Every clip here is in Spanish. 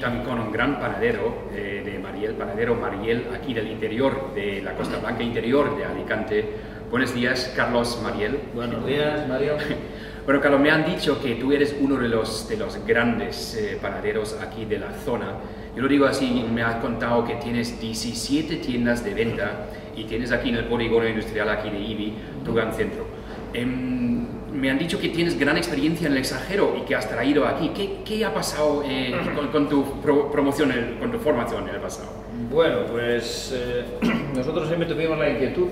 también con un gran panadero de Mariel, panadero Mariel, aquí del interior, de la Costa Blanca interior de Alicante. Buenos días, Carlos Mariel. Buenos días, Mario. Bueno, Carlos, me han dicho que tú eres uno de los grandes panaderos aquí de la zona. Yo lo digo así, me has contado que tienes 17 tiendas de venta y tienes aquí en el polígono industrial aquí de IBI tu gran centro. Me han dicho que tienes gran experiencia en el extranjero y que has traído aquí. ¿Qué ha pasado con tu promoción, con tu formación en el pasado? Bueno, pues nosotros siempre tuvimos la inquietud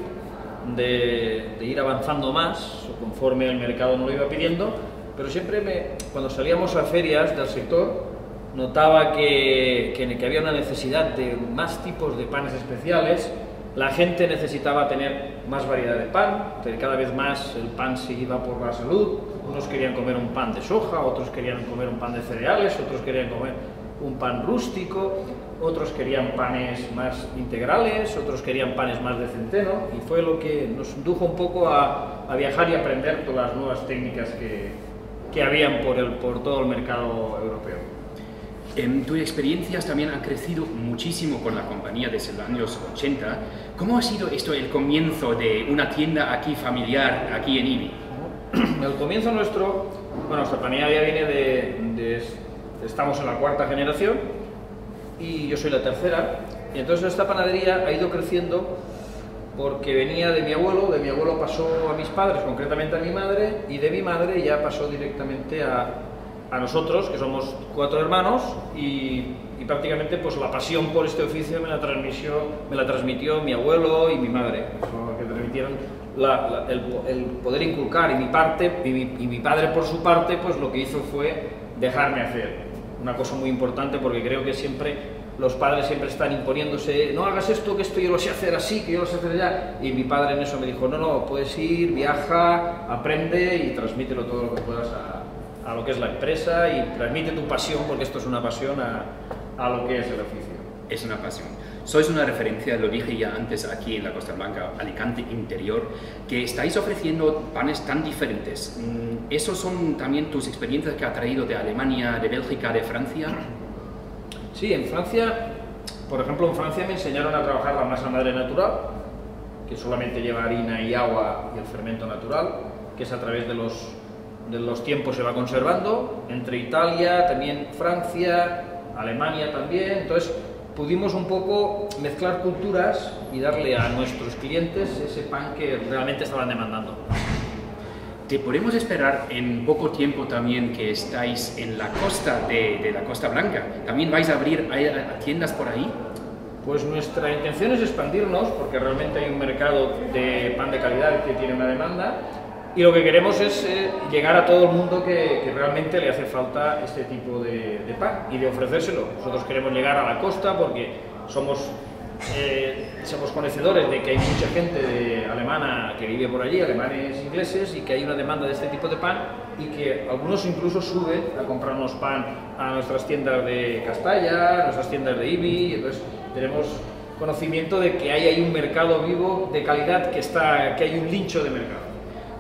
de ir avanzando más conforme el mercado nos lo iba pidiendo, pero siempre cuando salíamos a ferias del sector notaba que había una necesidad de más tipos de panes especiales. La gente necesitaba tener más variedad de pan, cada vez más el pan se iba por la salud. Unos querían comer un pan de soja, otros querían comer un pan de cereales, otros querían comer un pan rústico, otros querían panes más integrales, otros querían panes más de centeno, y fue lo que nos indujo un poco a viajar y aprender todas las nuevas técnicas que habían por todo el mercado europeo. Tus experiencias también han crecido muchísimo con la compañía desde los años 80. ¿Cómo ha sido esto el comienzo de una tienda aquí familiar, aquí en IBI? El comienzo nuestra compañía ya viene estamos en la cuarta generación y yo soy la tercera, y entonces esta panadería ha ido creciendo porque venía de mi abuelo pasó a mis padres, concretamente a mi madre, y de mi madre ya pasó directamente a nosotros, que somos 4 hermanos, y prácticamente pues la pasión por este oficio me la transmitió mi abuelo y mi madre, que transmitieron el poder inculcar, y mi padre por su parte pues lo que hizo fue dejarme hacer. Una cosa muy importante, porque creo que los padres siempre están imponiéndose, no hagas esto, que esto yo lo sé hacer así, que yo lo sé hacer ya, y mi padre en eso me dijo, no, puedes ir, viaja, aprende y transmítelo todo lo que puedas a lo que es la empresa, y transmite tu pasión, porque esto es una pasión a lo que es el oficio. Es una pasión. Sois una referencia, lo dije ya antes aquí en la Costa Blanca, Alicante interior, que estáis ofreciendo panes tan diferentes. ¿Esos son también tus experiencias que has traído de Alemania, de Bélgica, de Francia? Sí, en Francia, por ejemplo, en Francia me enseñaron a trabajar la masa madre natural, que solamente lleva harina y agua y el fermento natural, que es a través de los tiempos se va conservando. Entre Italia, también Francia, Alemania también. Entonces pudimos un poco mezclar culturas y darle a nuestros clientes ese pan que realmente estaban demandando. ¿Te podemos esperar en poco tiempo también que estáis en la costa de la Costa Blanca? ¿También vais a abrir tiendas por ahí? Pues nuestra intención es expandirnos, porque realmente hay un mercado de pan de calidad que tiene una demanda, y lo que queremos es llegar a todo el mundo que realmente le hace falta este tipo de pan y de ofrecérselo. Nosotros queremos llegar a la costa porque somos conocedores de que hay mucha gente alemana que vive por allí, alemanes, ingleses, y que hay una demanda de este tipo de pan, y que algunos incluso suben a comprarnos pan a nuestras tiendas de Castalla, a nuestras tiendas de IBI. Entonces tenemos conocimiento de que hay ahí un mercado vivo de calidad, que hay un nicho de mercado.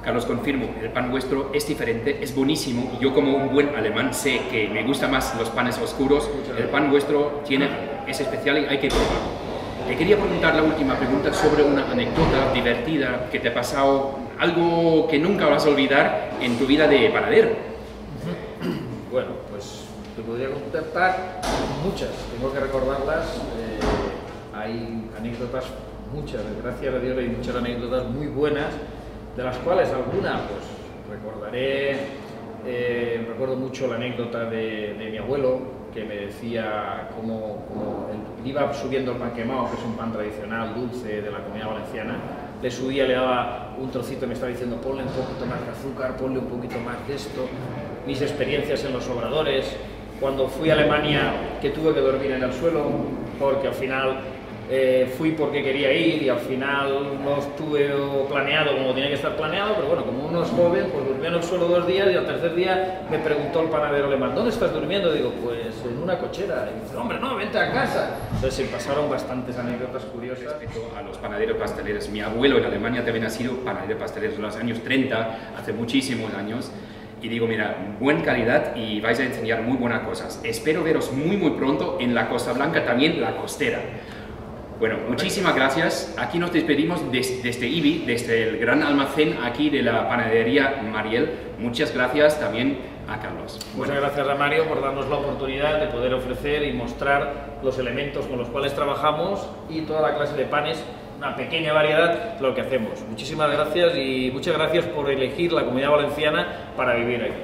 Carlos, confirmo, el pan vuestro es diferente, es buenísimo, y yo como un buen alemán sé que me gustan más los panes oscuros. El pan vuestro es especial y hay que probarlo. Te quería preguntar la última pregunta sobre una anécdota divertida que te ha pasado, algo que nunca vas a olvidar en tu vida de panadero. Bueno, pues te podría contestar muchas, tengo que recordarlas. Hay anécdotas muchas, gracias a Dios hay muchas anécdotas muy buenas, de las cuales alguna pues recordaré. Recuerdo mucho la anécdota de mi abuelo, que me decía cómo iba subiendo el pan quemado, que es un pan tradicional dulce de la Comunidad Valenciana, le subía, le daba un trocito y me estaba diciendo ponle un poquito más de azúcar, ponle un poquito más de esto. Mis experiencias en los obradores, cuando fui a Alemania, que tuve que dormir en el suelo, porque al final fui porque quería ir y al final no estuve planeado como tenía que estar planeado, pero bueno, como uno es joven, pues durmió en el suelo 2 días, y al tercer día me preguntó el panadero alemán, ¿dónde estás durmiendo? Digo, pues en una cochera. Y dice, hombre, no, vente a casa. Entonces se pasaron bastantes anécdotas curiosas. Respecto a los panaderos pasteleros, mi abuelo en Alemania también ha sido panadero pastelero en los años 30, hace muchísimos años, y digo, mira, buena calidad y vais a enseñar muy buenas cosas. Espero veros muy pronto en la Costa Blanca, también la costera. Bueno, muchísimas gracias. Aquí nos despedimos desde IBI, desde el gran almacén aquí de la panadería Mariel. Muchas gracias también a Carlos. Muchas gracias a Mario por darnos la oportunidad de poder ofrecer y mostrar los elementos con los cuales trabajamos y toda la clase de panes, una pequeña variedad de lo que hacemos. Muchísimas gracias y muchas gracias por elegir la Comunidad Valenciana para vivir aquí.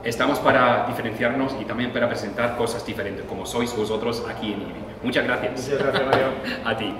Estamos para diferenciarnos y también para presentar cosas diferentes, como sois vosotros aquí en IBI. Muchas gracias. Muchas gracias, Mario. A ti.